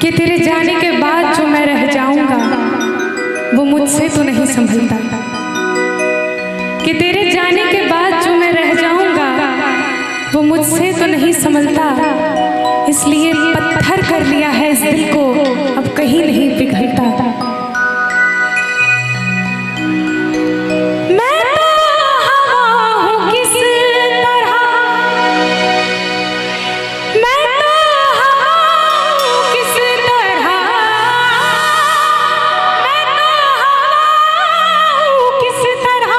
कि तेरे जाने के बाद जो मैं रह जाऊंगा वो मुझसे तो नहीं संभलता, कि तेरे जाने के बाद जो मैं रह जाऊंगा वो मुझसे तो नहीं संभलता। इसलिए पत्थर कर लिया है इस दिल को, अब कहीं नहीं पिघलता। मैं तो हवा हूँ किस तरह, मैं तो हवा हूँ किस तरह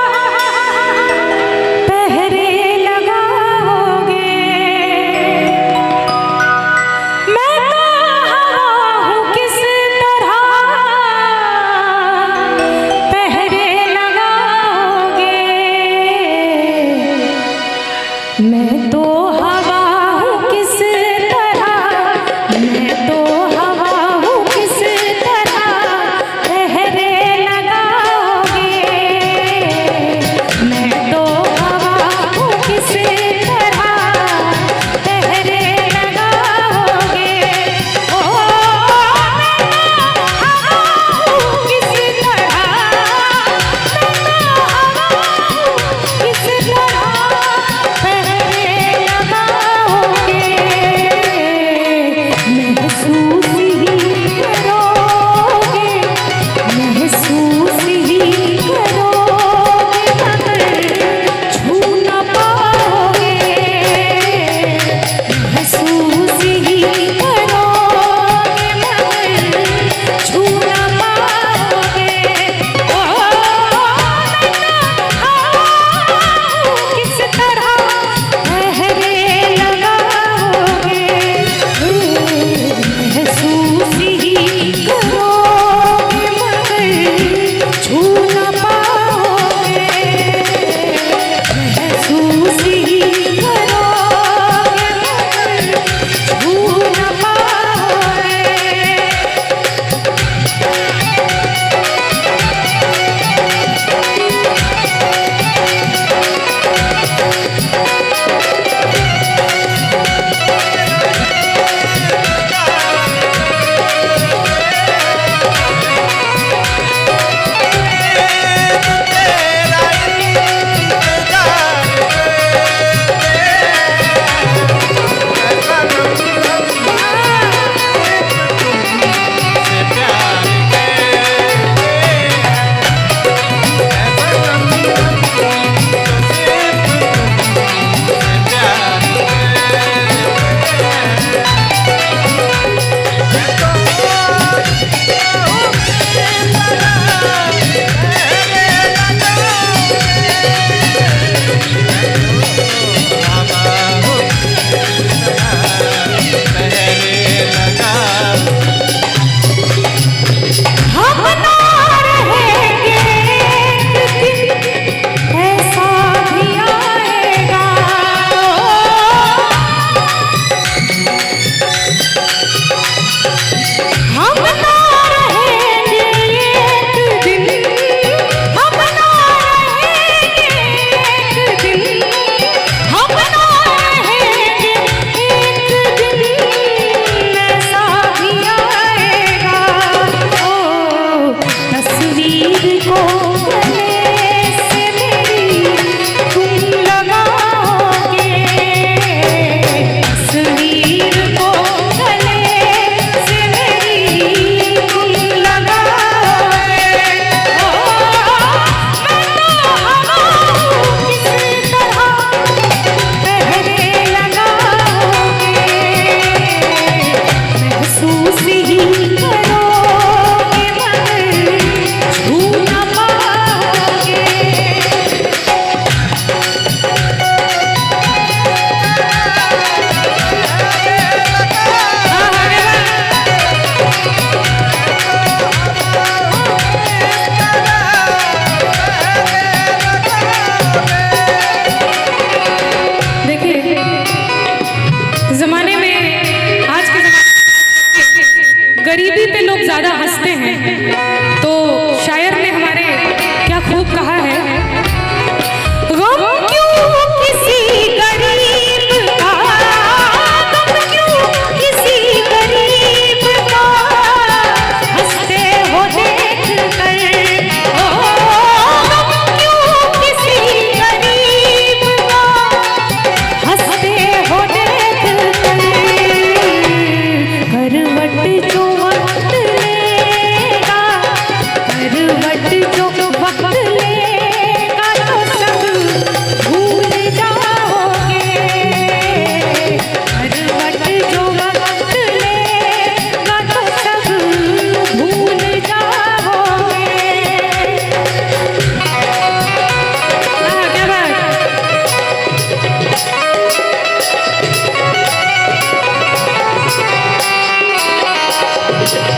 पहरे लगाओगे। मैं तो हवा हूँ किस तरह पहरे लगाओगे। ओ मैं तो हवा हूँ किस तरह, मैं तो हवा हूँ किस तरह गरीबी पे लोग ज्यादा हंसते हैं, तो शायर ने हमारे क्या खूब कहा है, गम क्यों किसी गरीब का, गम क्यों किसी गरीब का है।